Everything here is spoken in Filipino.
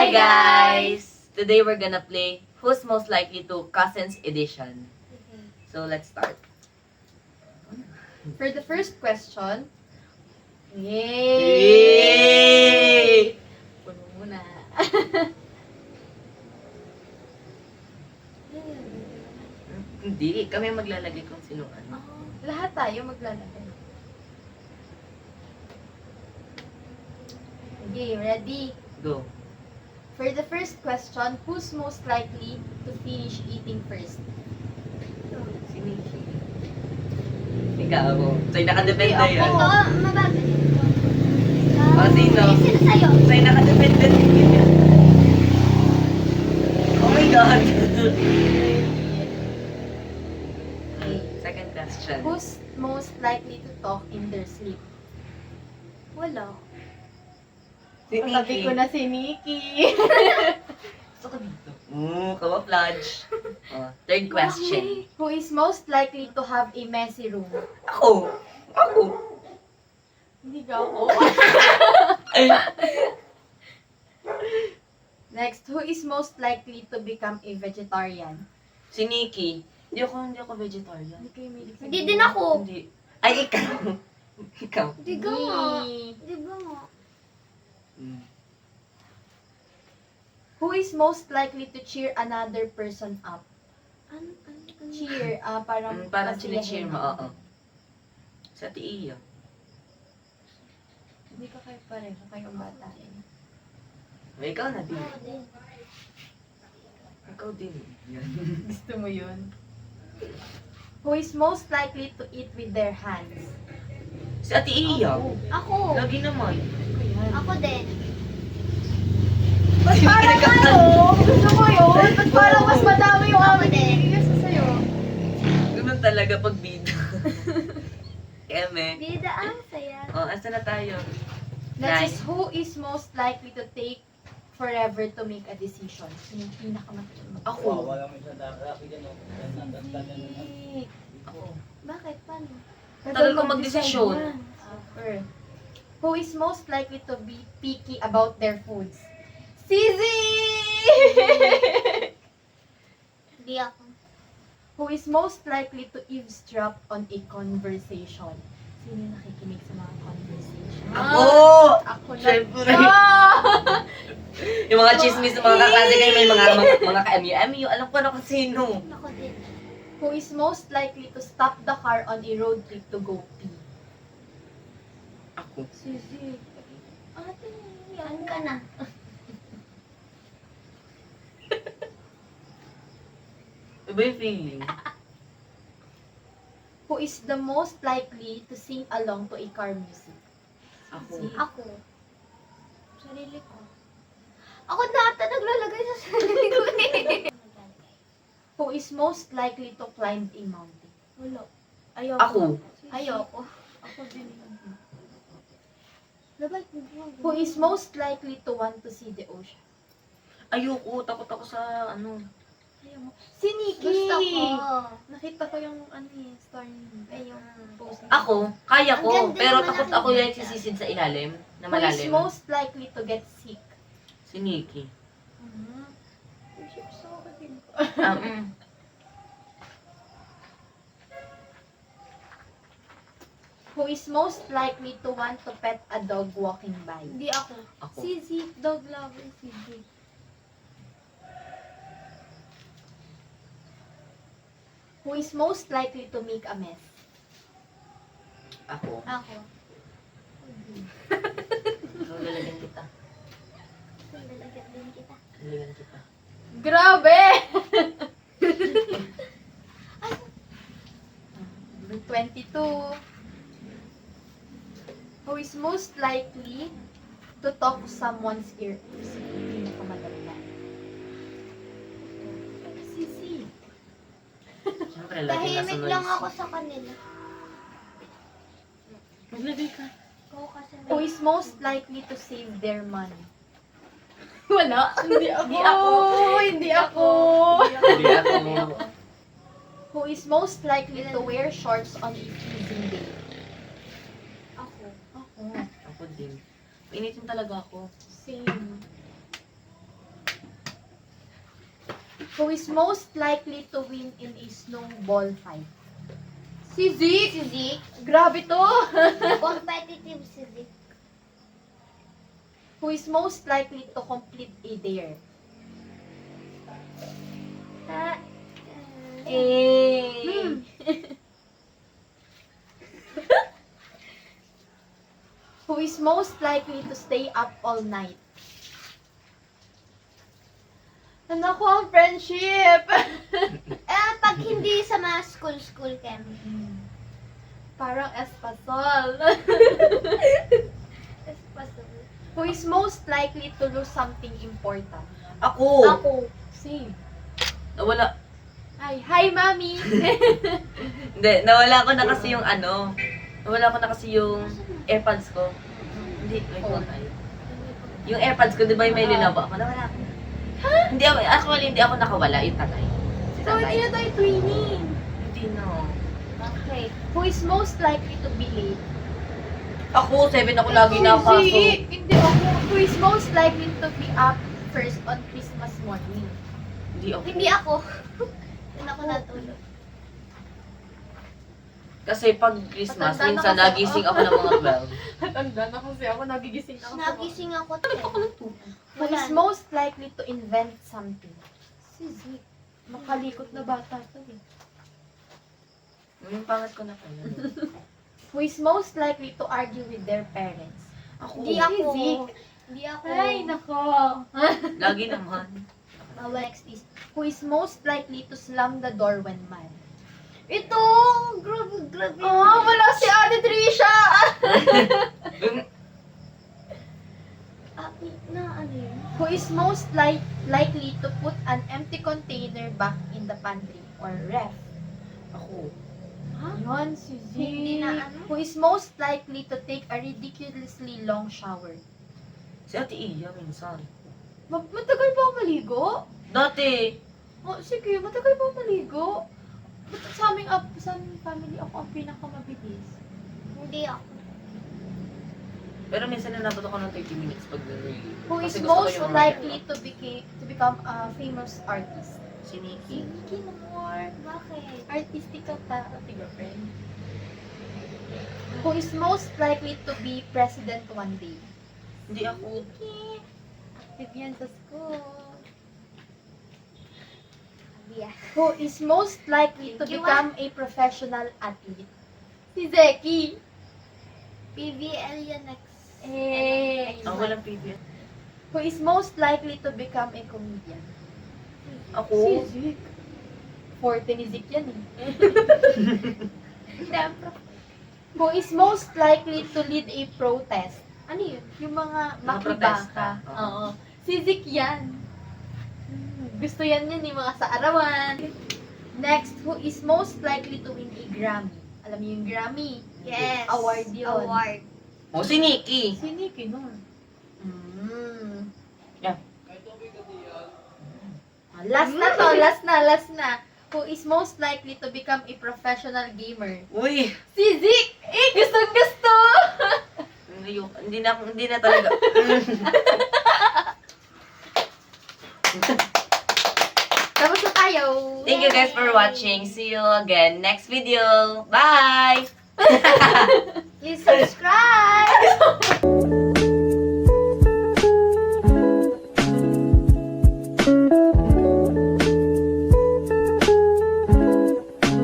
Hi guys! Today we're gonna play Who's Most Likely to Cousins Edition. So let's start. For the first question, Yay! Puno muna. Hindi, kami maglalagay kung sino ano. Lahat tayo maglalagay. Okay, ready? Go. For the first question, who's most likely to finish eating first? Si Nikki. Ikaw ako. Sa'yo nakadepende Hindi, yan. ako. Ito, mabagal. O, sino? Sino sa'yo? Sa'yo nakadepende yan. Oh my God! Okay. Second question. Who's most likely to talk in their sleep? Wala. Si Sabi ko Nikki. na si Nikki. Gusto ko dito. Camouflage. Third question. Who is most likely to have a messy room? Ako! Ako! Hindi ka ako. Next, who is most likely to become a vegetarian? Si Nikki. Hindi ako vegetarian. Hindi kayo may Hindi din ako. Hindi. Ay, ikaw. Ikaw. Di ka nga. Di ba nga? Who is most likely to cheer another person up? Ano? Cheer, parang... Parang masiyahin. chine-cheer mo, oo. Sa Tiiya. Hindi ka kayo pareho, kayong bata. May ikaw na din. Ako din. Ikaw din. Yan. Gusto mo yun? Who is most likely to eat with their hands? Sa Tiiya. Ako. Lagi naman. Ako din. Ba't parang ano? Gusto mo yun? Ba't parang mas madami yung Ako amin din. ibigay sa'yo? Ganun talaga pag bida. Eme. Bida ang saya. Asa na tayo? Next is, who is most likely to take forever to make a decision? Sino yung pinakamatulog? Ako. Ako. Bakit? Paano? Tagal ko magdesisyon. Super. Who is most likely to be picky about their foods? Sisi! Hindi ako. Who is most likely to eavesdrop on a conversation? Sino yung nakikinig sa mga conversation? Ako! Ako na. Siyempre. Ah! Yung mga chismis ng mga kaklase kayo, may mga ka-MU. Alam ko na kung sino. Ako din. Who is most likely to stop the car on a road trip to go pee? Ako. Sisi. Ate, Yan ka na. Iba yung feeling. Who is the most likely to sing along to a car music? Ako. Ako. Sarili ko. Ako na ata naglalagay sa sarili ko eh. Who is most likely to climb a mountain? Wala. Ayoko. Ako. Ayoko. Ako din. Dapat Who is most likely to want to see the ocean? Ayoko. Takot ako sa ano. Si Nikki! Gusto ko. Nakita ko yung story niya. Ayun. Post niya. Ako, kaya ko. Ang ganda Pero naman takot ang ako yan kita. sisisid sa ilalim. Na Who is malalim. most likely to get sick? Si Nikki. Gusto ko din. Who is most likely to want to pet a dog walking by? Hindi ako. Ako. Si Zeke, dog lover si Zeke. Who is most likely to make a mess? Ako. Ako. So, lalagyan kita. Lalagyan din kita. Lalagyan kita. Grabe! 22. Who is most likely to talk to someone's ear? Pinakamadali. Sisi. Siyempre, lagi nasa Tahimik noise. lang ako sa kanila. Maglagay ka. Ako kasi Who is most likely to save their money? Wala. Hindi ako. Hindi ako. Hindi ako. Hindi ako. Who is most likely to wear shorts on a freezing day? Ako. Ako. Ako din. Mainitin talaga ako. Same. Who is most likely to win in a snowball fight? Si Zeke! Si Zeke. Grabe to! Competitive si Zeke. Who is most likely to complete a dare? Ha? Eh. Who is most likely to stay up all night? Ano ko ang friendship? Pag hindi sa mga school kami. Parang espasol. That's possible. Who is most likely to lose something important? Ako. Ako. Same. Nawala. Ay, hi, mami! Hindi, nawala ko na kasi yung ano. Nawala ko na kasi yung AirPods ko. Hindi, wait, hold on. Yung AirPods ko, di ba yung may linaba ako? Nawala ko na. Hindi ako, actually, hindi ako nakawala. Yung tatay. Si So, hindi tatay. na tayo twinning. Hindi no. Okay. Who is most likely to be late? Ako, 7 ako lagi nakapasok. Hindi ako. Who is most likely to be up first on Christmas morning? Hindi ako. Hindi ako. Hindi ako natulog. Kasi pag Christmas, Matanda na minsan kasi nagising ako ng mga 12. Tanda na kasi ako, nagigising na Nagising ako. Who is most likely to invent something? Si Zeke. Makalikot na bata to eh. Yung pangat ko na pala. Who is most likely to argue with their parents? Ako. Hindi ako. Zeke. Hindi ako. Ay, nako. Lagi naman. Bawal next is. Who is most likely to slam the door when mad? Ito! Grabe. Oh, wala si Ate Trisha! Ano yun? Who is most likely to put an empty container back in the pantry or ref? Ako. Yun, si Z. Hindi na ano? Who is most likely to take a ridiculously long shower? Si Ate Iya minsan. Matagal ba ako maligo? Dati. Oh, sige, matagal ba ako maligo? Ba't sa aming family ako ang pinakamabilis? Hindi ako. Pero minsan nalabot ako ng 30 minutes pag nag-really. Who is Kasi gusto ko most yung mga likely to become a famous artist? Si Nikki. Nikki Namor. Bakit? Artistic ka ta, tiga friend. Who is most likely to be president one day? Hindi ako. Nikki. Active yan sa school. Yeah. Who is most likely to Thank you, become a professional athlete? Si Zeki. PBL yan next. Eh. Ang walang PBS. Who is most likely to become a comedian? Ako. Si Zeke. Forte ni Zeke yan eh. Siyempre. Who is most likely to lead a protest? Ano yun? Yung mga Mga protesta. makibaka. Oo. Si Zeke yan. Gusto yan ni mga sa arawan. Next, who is most likely to win a Grammy? Alam niyo yung Grammy? Yes. Award yun. Award. O, si Nikki. Si Nikki nun. Yeah. Last na to, last na. Who is most likely to become a professional gamer? Uy. Si Zeke! Eh, gusto! Hindi na talaga. Tapos na tayo. Thank you guys for watching. See you again next video. Bye! Please subscribe!